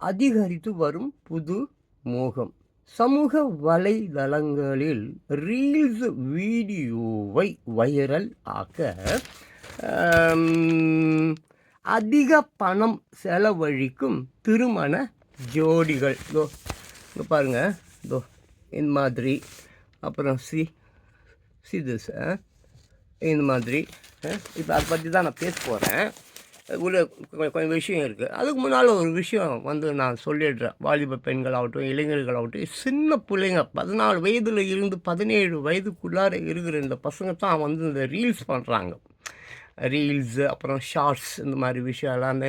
அதிகரித்து வரும் புது மோகம். சமூக வலைதளங்களில் ரீல்ஸ் வீடியோவை வைரல் ஆக்க அதிக பணம் செலவழிக்கும் திருமண ஜோடிகள். இங்கே பாருங்கள், இந்த மாதிரி. அப்புறம் திஸ் இந்த மாதிரி. இப்போ அதை பற்றி தான் நான் பேச போகிறேன். உள்ள கொஞ்சம் விஷயம் இருக்குது. அதுக்கு முன்னால் ஒரு விஷயம் நான் சொல்லிடுறேன். வாலிப பெண்களாகட்டும், இளைஞர்களாகட்டும், சின்ன பிள்ளைங்க 14 வயதில் இருந்து 17 வயதுக்குள்ளார இருக்கிற இந்த பசங்க தான் இந்த ரீல்ஸ் பண்ணுறாங்க. ரீல்ஸு, அப்புறம் ஷார்ட்ஸ், இந்த மாதிரி விஷயம்லாம் அந்த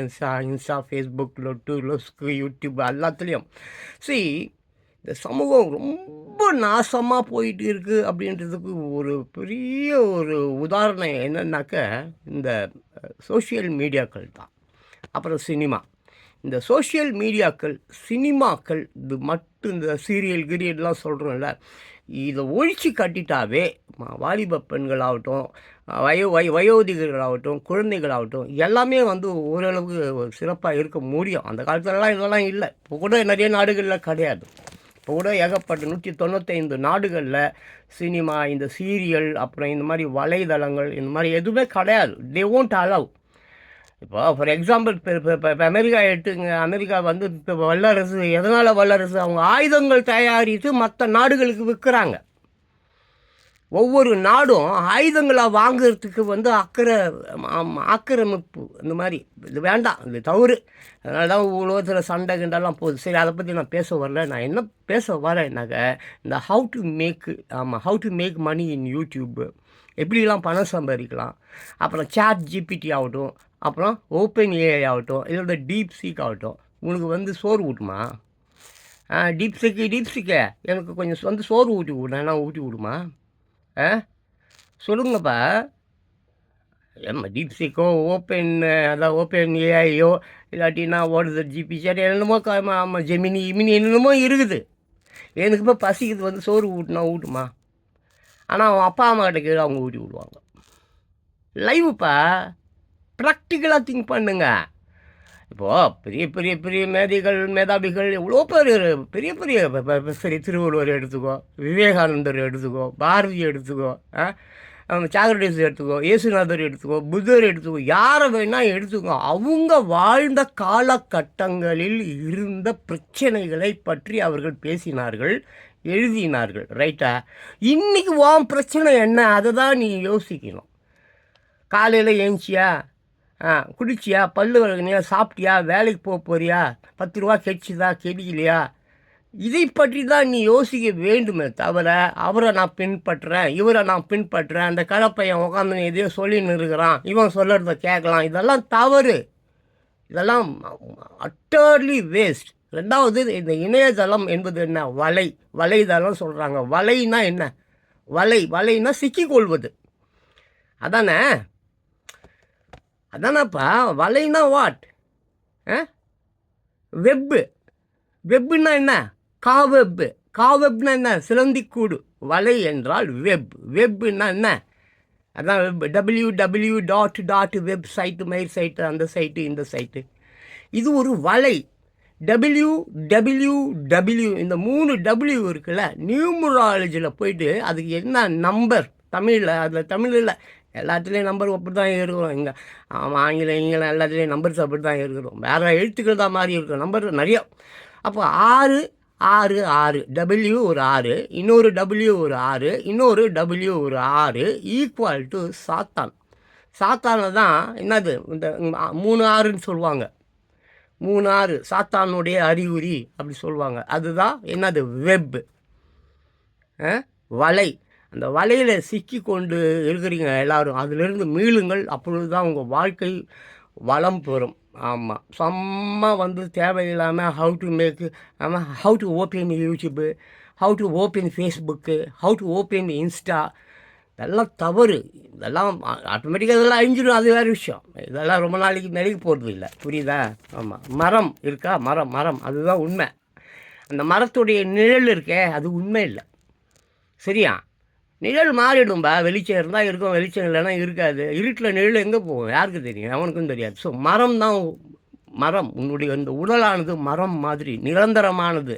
இன்ஸ்டா, ஃபேஸ்புக், லொஸ்க்கு, யூடியூப் எல்லாத்துலேயும். இந்த சமூகம் ரொம்ப நாசமாக போயிட்டு இருக்குது அப்படின்றதுக்கு ஒரு பெரிய ஒரு உதாரணம் என்னன்னாக்க இந்த சோஷியல் மீடியாக்கள் தான். அப்புறம் சினிமா. இந்த சோஷியல் மீடியாக்கள், சினிமாக்கள், இது மட்டும் இந்த சீரியல்லாம் சொல்கிறோம்ல, இதை ஒழிச்சு கட்டிட்டாவே வாலிப பெண்களாகட்டும், வயோதிகர்களாகட்டும், குழந்தைகளாகட்டும் எல்லாமே ஓரளவுக்கு சிறப்பாக இருக்க முடியும். அந்த காலத்துலலாம் இதெல்லாம் இல்லை. இப்போ கூட நிறைய நாடுகளில் கிடையாது. இப்போ கூட ஏகப்பட்ட 195 நாடுகளில் சினிமா, இந்த சீரியல், அப்புறம் இந்த மாதிரி வலைதளங்கள், இந்த மாதிரி எதுவுமே கிடையாது. They won't allow. இப்போ ஃபார் எக்ஸாம்பிள், இப்போ அமெரிக்கா எடுத்துங்க. அமெரிக்கா இப்போ வல்லரசு. எதனால் வல்லரசு? அவங்க ஆயுதங்கள் தயாரித்து மற்ற நாடுகளுக்கு விற்கிறாங்க. ஒவ்வொரு நாடும் ஆயுதங்களை வாங்கிறதுக்கு ஆக்கிரமிப்பு, இந்த மாதிரி. இது வேண்டாம், இது தவறு. அதனால தான் உலகத்தில் சண்டை கிண்டெல்லாம் போகுது. சரி, அதை பற்றி நான் பேச வரல. நான் என்ன பேச வரேன்னாக்க, இந்த how to make money in YouTube, எப்படிலாம் பணம் சம்பாதிக்கலாம், அப்புறம் சாட் ஜிபிடி ஆகட்டும், அப்புறம் ஓப்பன் ஏஐ ஆகட்டும், இதோட டீப் சீக் ஆகட்டும், உங்களுக்கு சோறு ஊட்டுமா? டீப் சீக்கே எனக்கு கொஞ்சம் சோறு ஊட்டி விடுறேன், நான் ஊட்டி விடுமா? சொல்லுங்கப்பா. டீப்சிக்கோ, ஓப்பன் ஏஐயோ, இல்லாட்டினா ஜிபி சாட் என்னமோ, ஜெமினி என்னமோ இருக்குது. எனக்கு இப்போ பசிக்குது, சோறு ஊட்டுமா? ஆனால் அவன் அப்பா அம்மா கிட்ட கேட்டு அவங்க ஊட்டி விடுவாங்க. லைவுப்பா. ப்ராக்டிக்கலாக திங்க் பண்ணுங்க. இப்போது பெரிய பெரிய பெரிய மேதாவிகள் எவ்வளோ பேர், பெரிய பெரிய சரி, திருவள்ளுவர் எடுத்துக்கோ, விவேகானந்தர் எடுத்துக்கோ, பாரதி எடுத்துக்கோ, சாக்ரட்டிஸ் எடுத்துக்கோ, இயேசுநாதர் எடுத்துக்கோ, புத்தர் எடுத்துக்கோ, யாரை வேணால் எடுத்துக்கோ. அவங்க வாழ்ந்த காலகட்டங்களில் இருந்த பிரச்சனைகளை பற்றி அவர்கள் பேசினார்கள், எழுதினார்கள். ரைட்டா? இன்றைக்கி பிரச்சனை என்ன? அதை தான் நீ யோசிக்கணும். காலையில் ஏஞ்சியா, குடிச்சியா, பல்லு விளக்குனியா, சாப்பிட்டியா, வேலைக்கு போறியா, 10 ரூபா கெடிச்சுதா, கெடிக்கலையா, இதை பற்றி தான் நீ யோசிக்க வேண்டுமே தவிர, அவரை நான் பின்பற்றுறேன், இவரை நான் பின்பற்றுறேன், அந்த கலப்பையன் உட்காந்து எதையோ சொல்லின்னு இருக்கிறான், இவன் சொல்கிறத கேட்கலாம், இதெல்லாம் தவறு. இதெல்லாம் அட்டர்லி வேஸ்ட். ரெண்டாவது, இந்த இணையதளம் என்பது என்ன? வலைதளம் சொல்கிறாங்க. வலைன்னா என்ன? வலைன்னா சிக்கிக்கொள்வது. அதானப்பா வலைன்னா வாட்? வெப்புன்னா என்ன? காவெப்னா என்ன? சிலந்திக்கூடு. வலை என்றால் வெப்புன்னா என்ன? அதான் www.website, மெயில் சைட்டு, அந்த சைட்டு, இந்த சைட்டு. இது ஒரு வலை. www, இந்த 3 W இருக்குல்ல, நியூமராலஜியில் போயிட்டு அதுக்கு என்ன நம்பர் தமிழில், அதில் தமிழில் எல்லாத்துலேயும் நம்பர் அப்படி தான் இருக்கிறோம். இங்கே ஆங்கிலம் எல்லாத்துலேயும் நம்பர்ஸ் அப்படி தான் இருக்கிறோம். வேறு எழுத்துக்கள் தான் மாதிரி இருக்கும், நம்பர் நிறைய. அப்போ 6 டபிள்யூ ஒரு 6, இன்னொரு டபிள்யூ ஒரு 6, இன்னொரு டபிள்யூ ஒரு 6 ஈக்குவல் டு சாத்தானை தான் என்னது இந்த 3 6ன்னு சொல்லுவாங்க. 3 6 சாத்தானுடைய அறிகுறி அப்படி சொல்லுவாங்க. அதுதான் என்னது? வெப், வலை. அந்த வலையில் சிக்கி கொண்டு இருக்கிறீங்க எல்லோரும். அதிலிருந்து மீளுங்கள். அப்பொழுது தான் உங்கள் வாழ்க்கை வளம் பெறும். ஆமாம், செம்ம தேவையில்லாமல் how to open YouTube, how to open Facebook, how to open Insta, இதெல்லாம் தவறு. இதெல்லாம் ஆட்டோமேட்டிக்காக இதெல்லாம் அழிஞ்சிடும், அது வேறு விஷயம். இதெல்லாம் ரொம்ப நாளைக்கு போகிறது இல்லை, புரியுதா? ஆமாம், மரம் இருக்கா, மரம் அதுதான் உண்மை. அந்த மரத்துடைய நிழல் இருக்கே, அது உண்மை இல்லை. சரியா? நிழல் மாறிடும்பா. வெளிச்சம் இருந்தால் இருக்கும், வெளிச்சம் இல்லைன்னா இருக்காது. இருட்டில் நிழல் எங்கே போகும் யாருக்கு தெரியும்? அவனுக்கும் தெரியாது. ஸோ மரம் தான் மரம், உன்னுடைய இந்த உடலானது மரம் மாதிரி நிரந்தரமானது.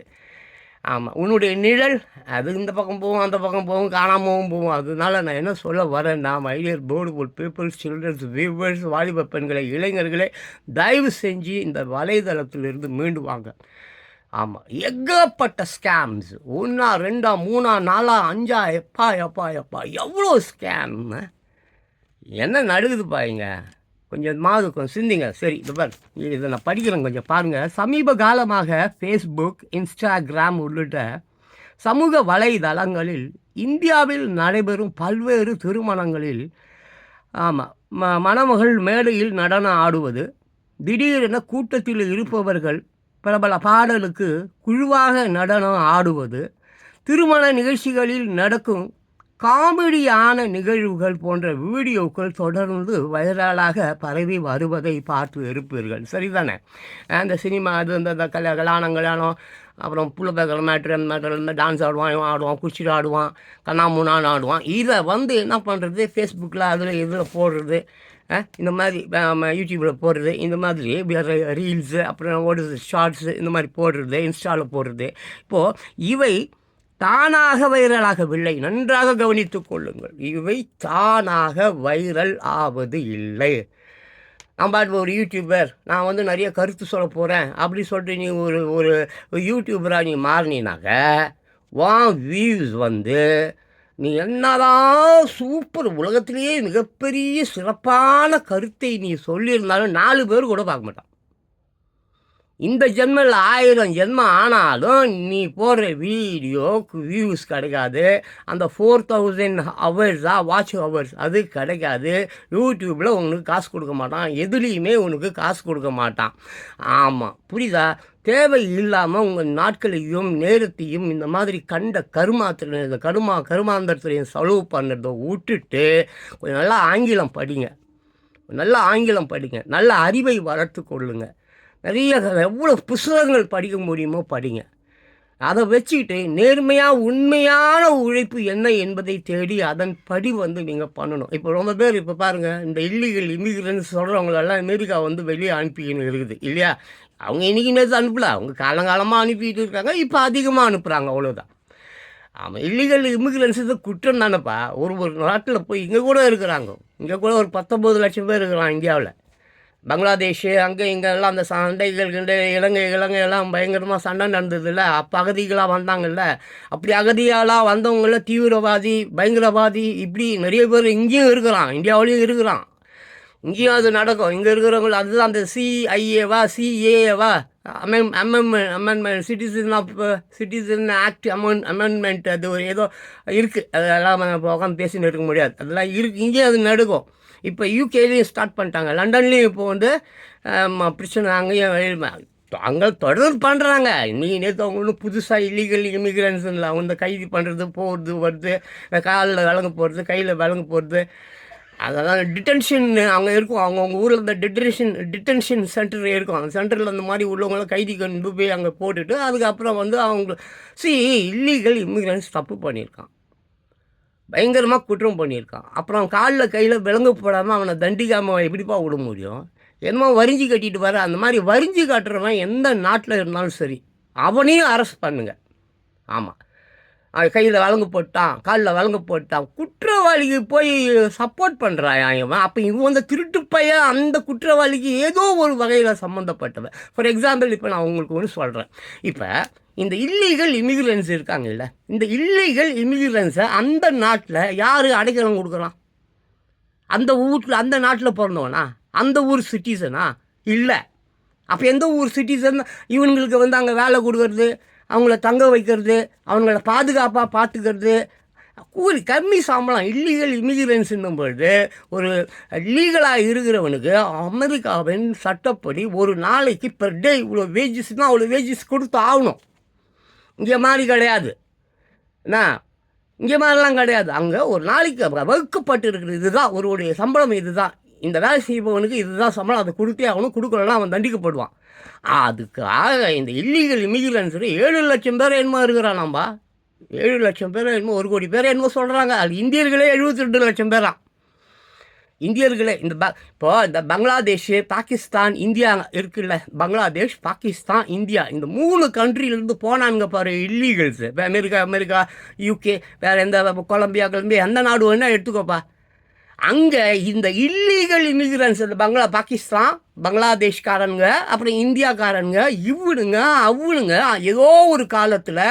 ஆமாம், உன்னுடைய நிழல் அது இந்த பக்கம் போகும், அந்த பக்கம் போகும், காணாமவும் போகும். அதனால நான் என்ன சொல்ல வரேன்னா, மை டியர் போர்டுபோல் பீப்புள்ஸ், சில்ட்ரன்ஸ், வியூவர்ஸ், வாலிப பெண்களை, இளைஞர்களே, தயவு செஞ்சு இந்த வலைதளத்திலிருந்து மீண்டு வாங்க. ஆமாம், ஏகப்பட்ட ஸ்கேம்ஸ், 1 2 3 4 5 எப்பா எப்பா எப்பா எவ்வளோ ஸ்கேம். என்ன நடுகுதுப்பா இங்கே, கொஞ்சம் சிந்திங்க. சரி, இது பார், இதை நான் படிக்கிறேன், கொஞ்சம் பாருங்கள். சமீப காலமாக ஃபேஸ்புக், இன்ஸ்டாகிராம் உள்ளிட்ட சமூக வலைதளங்களில் இந்தியாவில் நடைபெறும் பல்வேறு திருமணங்களில் மணமகள் மேடையில் நடனம் ஆடுவது, திடீரென கூட்டத்தில் இருப்பவர்கள் பிரபல பாடலுக்கு குழுவாக நடனம் ஆடுவது, திருமண நிகழ்ச்சிகளில் நடக்கும் காமெடியான நிகழ்வுகள் போன்ற வீடியோக்கள் தொடர்ந்து வைரலாக பரவி வருவதை பார்த்து இருப்பீர்கள். சரிதானே? அந்த சினிமா அது இந்த கல்யாணம், அப்புறம் புள்ள மேட்ரு டான்ஸ் ஆடுவான், குச்சிட்டு ஆடுவான், கண்ணாமூனான்னு ஆடுவான். இதை என்ன பண்ணுறது, ஃபேஸ்புக்கில் அதில் இதில் போடுறது, இந்த மாதிரி யூடியூப்பில் போடுறது, இந்த மாதிரி ரீல்ஸு, அப்புறம் ஷார்ட்ஸு, இந்த மாதிரி போடுறது, இன்ஸ்டாவில் போடுறது. இப்போது இவை தானாக வைரலாகவில்லை. நன்றாக கவனித்து கொள்ளுங்கள். இவை தானாக வைரல் ஆவது இல்லை. நான் பாட்டு ஒரு யூடியூபர், நான் நிறைய கருத்து சொல்ல போகிறேன் அப்படி சொல்லிட்டு நீ ஒரு யூடியூபராக நீ மாறினாக்க, வியூஸ் நீ என்னதான் சூப்பர், உலகத்திலேயே மிகப்பெரிய சிறப்பான கருத்தை நீ சொல்லியிருந்தாலும் 4 பேர் கூட பார்க்க மாட்டான். இந்த ஜென்மில் 1000 ஜென்மம் ஆனாலும் நீ போடுற வீடியோக்கு வியூஸ் கிடைக்காது. அந்த 4000 ஹவர்ஸா வாட்ச் ஹவர்ஸ் அது கிடைக்காது. யூடியூப்பில் உனக்கு காசு கொடுக்க மாட்டான், எதுலேயுமே உனக்கு காசு கொடுக்க மாட்டான். ஆமாம், புரியுதா? தேவை இல்லாமல் உங்கள் நாட்களையும் நேரத்தையும் இந்த மாதிரி கண்ட இந்த கருமாந்தரத்துலையும் செலவு பண்ணுறதை விட்டுட்டு கொஞ்சம் நல்லா ஆங்கிலம் படிங்க, நல்ல அறிவை வளர்த்து கொள்ளுங்க. நிறைய எவ்வளோ புத்தகங்கள் படிக்க முடியுமோ படிங்க. அதை வச்சுக்கிட்டு நேர்மையாக உண்மையான உழைப்பு என்ன என்பதை தேடி அதன்படி நீங்கள் பண்ணணும். இப்போ ரொம்ப பேர் இப்போ பாருங்கள், இந்த இல்லீகல் இமிகிரன்ஸ் சொல்கிறவங்களெல்லாம் அமெரிக்கா வெளியே அனுப்பிக்கின்னு இருக்குது இல்லையா? அவங்க இன்றைக்கி நேற்று அனுப்பல, அவங்க காலங்காலமாக அனுப்பிட்டு இருக்காங்க. இப்போ அதிகமாக அனுப்புகிறாங்க, அவ்வளோதான். ஆமாம், இல்லீகல் இமிகிரன்ஸு குற்றம் தானேப்பா. ஒரு நாட்டில் போய் இங்கே கூட இருக்கிறாங்க, இங்கே கூட ஒரு 19 லட்சம் பேர் இருக்கிறாங்க இந்தியாவில். பங்களாதேஷு அங்கே இங்கெல்லாம் அந்த சண்டைகள் இலங்கையெல்லாம் பயங்கரமாக சண்டை நடந்ததில்ல, அப்போ அகதிகளாக வந்தாங்கல்ல. அப்படி அகதிகளாக வந்தவங்கள தீவிரவாதி, பயங்கரவாதி, இப்படி நிறைய பேர் இங்கேயும் இருக்கிறான், இந்தியாவிலையும் இருக்கிறான். இங்கேயும் அது நடக்கும். இங்கே இருக்கிறவங்க அதுதான் அந்த சிஏஏவா அமெண்ட்மெண்ட், சிட்டிசன் ஆக்ட் அமெண்ட்மெண்ட், அது ஒரு ஏதோ இருக்குது. அதெல்லாம் உட்காந்து பேசின்னு இருக்க முடியாது, அதெல்லாம் இருக்குது. இங்கேயும் அது நடக்கும். இப்போ யூகேலையும் ஸ்டார்ட் பண்ணிட்டாங்க, லண்டன்லேயும் இப்போ பிரச்சனை அங்கேயும் அங்கே தொடர்ந்து பண்ணுறாங்க. இன்றைக்கி நேற்று அவங்க ஒன்றும் புதுசாக இல்லீகல் இமிகிரன்ஸில் அவங்க கைது பண்ணுறது, போகிறது, வருது, காலில் விலங்கு போகிறது, கையில் விலங்கு போகிறது, அதெல்லாம் டிடென்ஷன் அங்கே இருக்கும். அவங்கவுங்க ஊரில் இந்த டிடென்ஷன் சென்டர் இருக்கும். அந்த சென்டரில் அந்த மாதிரி உள்ளவங்களாம் கைதி கொண்டு போய் அங்கே போட்டுட்டு அதுக்கப்புறம் அவங்க இல்லீகல் இமிகிரன்ஸ் தப்பு பண்ணியிருக்கான், பயங்கரமாக குற்றம் பண்ணியிருக்கான். அப்புறம் காலில் கையில் விலங்கு போடாமல் அவனை தண்டிக்காமல் எப்படிப்பா விட முடியும்? என்னமோ வரிஞ்சு கட்டிட்டு வர, அந்த மாதிரி வரிஞ்சு காட்டுறவன் எந்த நாட்டில் இருந்தாலும் சரி அவனையும் அரெஸ்ட் பண்ணுங்க. ஆமாம், கையில் விலங்கு போட்டான், காலில் விலங்கு போட்டான், குற்றவாளிக்கு போய் சப்போர்ட் பண்ணுறான் இவன். அப்போ இவன் திருட்டு பையன் அந்த குற்றவாளிக்கு ஏதோ ஒரு வகையில் சம்மந்தப்பட்டவன். ஃபார் எக்ஸாம்பிள் இப்போ நான் உங்களுக்கு ஒன்று சொல்கிறேன். இப்போ இந்த இல்லீகல் இமிகிரன்ஸ் இருக்காங்கல்ல, இந்த இல்லீகல் இமிகிரன்ஸை அந்த நாட்டில் யார் அடைக்கலம் கொடுக்குறான்? அந்த வீட்டில் அந்த நாட்டில் பிறந்தவனா? அந்த ஊர் சிட்டிசனா? இல்லை. அப்போ எந்த ஊர் சிட்டிசன் இவங்களுக்கு அங்கே வேலை கொடுக்கறது, அவங்கள தங்க வைக்கிறது, அவங்கள பாதுகாப்பாக பார்த்துக்கிறது, கூலி கம்மி சம்பளம். இல்லீகல் இமிகிரன்ஸுன்னும் பொழுது ஒரு லீகலாக இருக்கிறவனுக்கு அமெரிக்காவின் சட்டப்படி ஒரு நாளைக்கு பெர் டே இவ்வளோ வேஜஸ்னால் அவ்வளோ வேஜஸ் கொடுத்து ஆகணும். இங்கே மாதிரி கிடையாது, என்ன இங்கே மாதிரிலாம் கிடையாது. அங்கே ஒரு நாளைக்கு வகுக்கப்பட்டு இருக்கிறது, இதுதான் ஒருவருடைய சம்பளம், இதுதான் இந்த வேலை செய்பவனுக்கு இதுதான் சம்பளம், அதை கொடுத்தே ஆகணும், கொடுக்கலன்னா அவன் தண்டிக்கப்படுவான். அதுக்காக இந்த இல்லீகல் இமிகிரன்ஸில் 7 லட்சம் பேர் என்னமோ இருக்கிறானாம்பா, 7 லட்சம் பேர் என்னமோ 1 கோடி பேர் என்னமோ சொல்கிறாங்க. அது இந்தியர்களே 72 லட்சம் பேராம். இந்தியர்களே இப்போது இந்த பங்களாதேஷ், பாகிஸ்தான், இந்தியா இருக்குல்ல, பங்களாதேஷ், பாகிஸ்தான், இந்தியா, இந்த 3 கண்ட்ரிலேருந்து போனானுங்க பாரு இல்லீகல்ஸு. இப்போ அமெரிக்கா, யூகே, வேறு எந்த கொலம்பியா எந்த நாடு வேணால் எடுத்துக்கோப்பா. அங்கே இந்த இல்லீகல் இமிகிரன்ஸ், இந்த பாகிஸ்தான், பங்களாதேஷ்காரனுங்க, அப்புறம் இந்தியாக்காரனுங்க, அவ்வளுங்க ஏதோ ஒரு காலத்தில்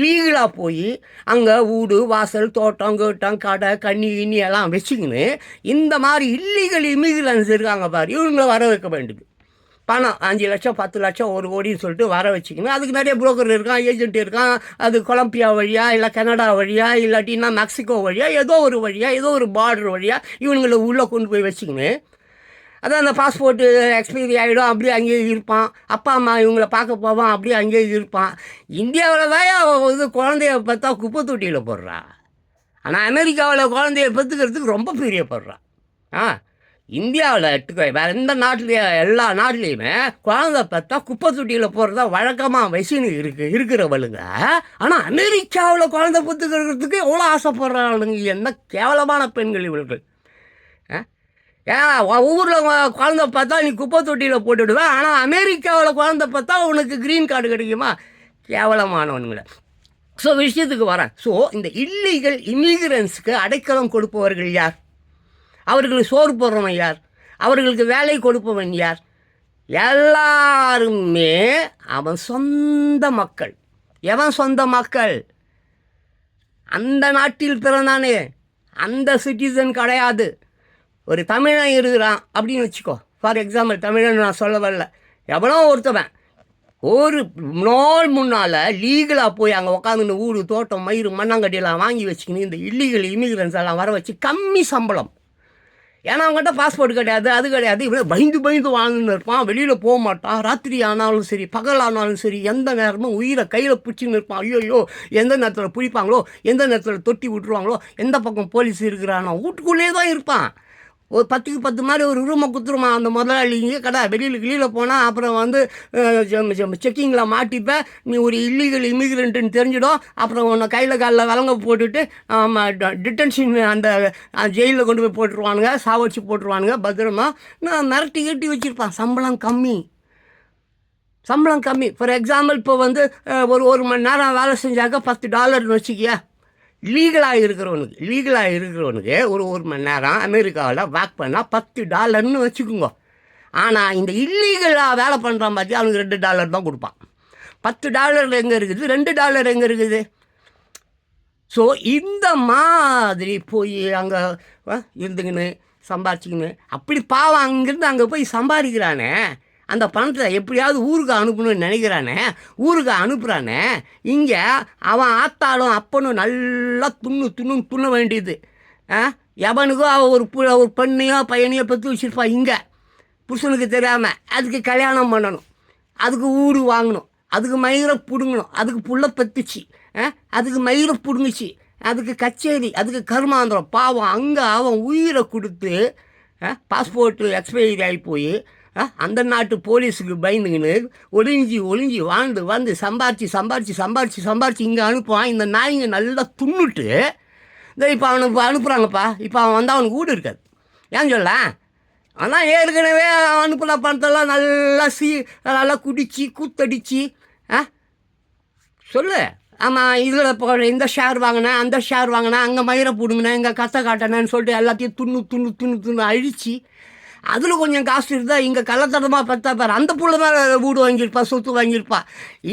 லீகலாக போய் அங்கே வீடு வாசல் தோட்டம் கேட்டம் கடை கண்ணி எல்லாம் வச்சுக்கின்னு இந்த மாதிரி இல்லீகல் இமிகிரன்ஸ் இருக்காங்க பாரு, இவங்களை வர வைக்க வேண்டியது. பணம் 5 லட்சம் 10 லட்சம் 1 கோடின்னு சொல்லிட்டு வர வச்சுக்கணும். அதுக்கு நிறைய புரோக்கர் இருக்கான், ஏஜென்ட் இருக்கான். அது கொலம்பியா வழியாக, இல்லை கனடா வழியாக, இல்லாட்டின்னா மெக்சிகோ வழியாக, ஏதோ ஒரு வழியாக, ஏதோ ஒரு பார்டர் வழியாக இவனுங்களை உள்ளே கொண்டு போய் வச்சுக்கணும். அதான் அந்த பாஸ்போர்ட்டு எக்ஸ்பைரி ஆகிடும், அப்படியே அங்கேயே இருப்பான். அப்பா அம்மா இவங்கள பார்க்க போவான், அப்படியே அங்கேயே இருப்பான். இந்தியாவில் தான் இது குழந்தைய பார்த்தா குப்பை தொட்டியில் போடுறா. ஆனால் அமெரிக்காவில் குழந்தைய பெற்றுக்கிறதுக்கு ரொம்ப பிரியப்படுறான். இந்தியாவில் எடுத்துக்கோ, வேறு எந்த நாட்டிலையும் எல்லா நாட்டிலையுமே குழந்தை பார்த்தா குப்பை தொட்டியில் போடுறதா வழக்கமாக வயசுன்னு இருக்கிறவளுங்க. ஆனால் அமெரிக்காவில் குழந்தை பெற்றுக்கிறதுக்கு எவ்வளோ ஆசைப்படுறாளுங்க. என்ன கேவலமான பெண்கள் இவர்கள். ஏன் ஊரில் குழந்தை பார்த்தா நீ குப்பை தொட்டியில் போட்டுவிடுவேன், ஆனால் அமெரிக்காவில் குழந்தை பார்த்தா உனக்கு க்ரீன் கார்டு கிடைக்குமா? கேவலமானவனுங்களை. ஸோ விஷயத்துக்கு வரேன். ஸோ இந்த இல்லீகல் இமிகிரன்ஸுக்கு அடைக்கலம் கொடுப்பவர்கள் யார்? அவர்களுக்கு சோறு போடுறவன் யார்? அவர்களுக்கு வேலை கொடுப்பவன் யார்? எல்லாருமே அவன் சொந்த மக்கள். எவன் சொந்த மக்கள்? அந்த நாட்டில் பிறந்தானே அந்த சிட்டிசன் கிடையாது. ஒரு தமிழன் இருக்கிறான் அப்படின்னு வச்சுக்கோ, ஃபார் எக்ஸாம்பிள், தமிழன் நான் சொல்ல வரல, எவனோ ஒருத்தவன் ஒரு நாள் முன்னால் லீகலாக போய் அங்கே உட்காந்துன்னு ஊடு தோட்டம் மயிறு மண்ணாங்கட்டியெல்லாம் வாங்கி வச்சுக்கின்னு இந்த இல்லீகல் இமிகிரன்ஸ் எல்லாம் வர வச்சு கம்மி சம்பளம். ஏன்னா அவங்ககிட்ட பாஸ்போர்ட் கிடையாது, அது கிடையாது. இவன் பயந்து வாழ்ந்துன்னு இருப்பான், வெளியில் போக மாட்டான். ராத்திரி ஆனாலும் சரி, பகல் ஆனாலும் சரி, எந்த நேரமும் உயிரை கையில் பிடிச்சின்னு இருப்பான். ஐயோ எந்த நேரத்தில் பிடிப்பாங்களோ, எந்த நேரத்தில் தொட்டி விட்டுருவாங்களோ, எந்த பக்கம் போலீஸ் இருக்கிறானோ, வீட்டுக்குள்ளேயே தான் இருப்பான். ஒரு 10க்கு 10 மாதிரி ஒரு ரூமை குத்துருமா அந்த முதலாளிங்க. கடை வெளியில் போனால் அப்புறம் வந்து செக்கிங்கில் மாட்டிப்பேன், நீ ஒரு இல்லீகல் இமிகிரண்ட்டுன்னு தெரிஞ்சிடும். அப்புறம் உன்னை கையில் காலில் விலங்க போட்டுட்டு டிட்டென்ஷன் அந்த ஜெயிலில் கொண்டு போய் போட்டுருவானுங்க, சாவடிச்சு போட்டுருவானுங்க. பத்திரமா நான் மிரட்டி கட்டி வச்சுருப்பான். சம்பளம் கம்மி. ஃபார் எக்ஸாம்பிள், இப்போ வந்து ஒரு மணி நேரம் வேலை செஞ்சாக்க $10 வச்சுக்கியா. லீகலாக இருக்கிறவனுக்கு ஒரு மணி நேரம் அமெரிக்காவில் ஒர்க் பண்ணால் $10 வச்சுக்கோங்க. ஆனால் இந்த இல்லீகலாக வேலை பண்ணுறான் பார்த்தி, அவனுக்கு $2 தான் கொடுப்பான். $10 எங்கே இருக்குது? $2 எங்கே இருக்குது? ஸோ இந்த மாதிரி போய் அங்கே இருந்துக்கின்னு சம்பாரிச்சிக்கின்னு அப்படி பாவம் அங்கேருந்து அங்கே போய் சம்பாதிக்கிறானே, அந்த பணத்தை எப்படியாவது ஊருக்கு அனுப்பணும்னு நினைக்கிறானே, ஊருக்கு அனுப்புகிறானே. இங்கே அவன் ஆத்தாலும் அப்பனும் நல்லா துண்ண வேண்டியது. எவனுக்கோ அவன் ஒரு பெண்ணையோ பையனையோ பெற்று வச்சுருப்பான் இங்கே, புருஷனுக்கு தெரியாமல். அதுக்கு கல்யாணம் பண்ணணும், அதுக்கு ஊடு வாங்கணும், அதுக்கு மயிரை பிடுங்கணும், அதுக்கு புள்ள பெற்றுச்சு, அதுக்கு மயிரை பிடுங்குச்சு, அதுக்கு கச்சேரி, அதுக்கு கருமாந்திரம். பாவம் அங்கே அவன் உயிரை கொடுத்து பாஸ்போர்ட்டு எக்ஸ்பைரி ஆகி போய் அந்த நாட்டு போலீஸுக்கு பயந்துக்கின்னு ஒளிஞ்சி வந்து சம்பாரிச்சு இங்கே அனுப்புவான். இந்த நாய்ங்க நல்லா துண்ணுட்டு இப்போ அவனுக்கு அனுப்புகிறாங்கப்பா. இப்போ அவன் வந்தால் அவனுக்கு வீடு இருக்காது. ஏன் சொல்ல? ஆனால் ஏற்கனவே அனுப்புகிற பணத்தெல்லாம் நல்லா குடிச்சு கூத்தடிச்சு சொல்லு. ஆமாம், இதில் இப்போ இந்த ஷேர் வாங்கினேன், அந்த ஷேர் வாங்கினேன், அங்கே மயிரை பிடுங்கினேன், இங்கே கத்தை காட்டினேன்னு சொல்லிட்டு எல்லாத்தையும் துண்ணு அழிச்சு அதில் கொஞ்சம் காசு இருந்தால் இங்கே கள்ளத்தனமாக பார்த்தா பாரு, அந்த புள்ள மேலே வீடு வாங்கியிருப்பா, சொத்து வாங்கியிருப்பா.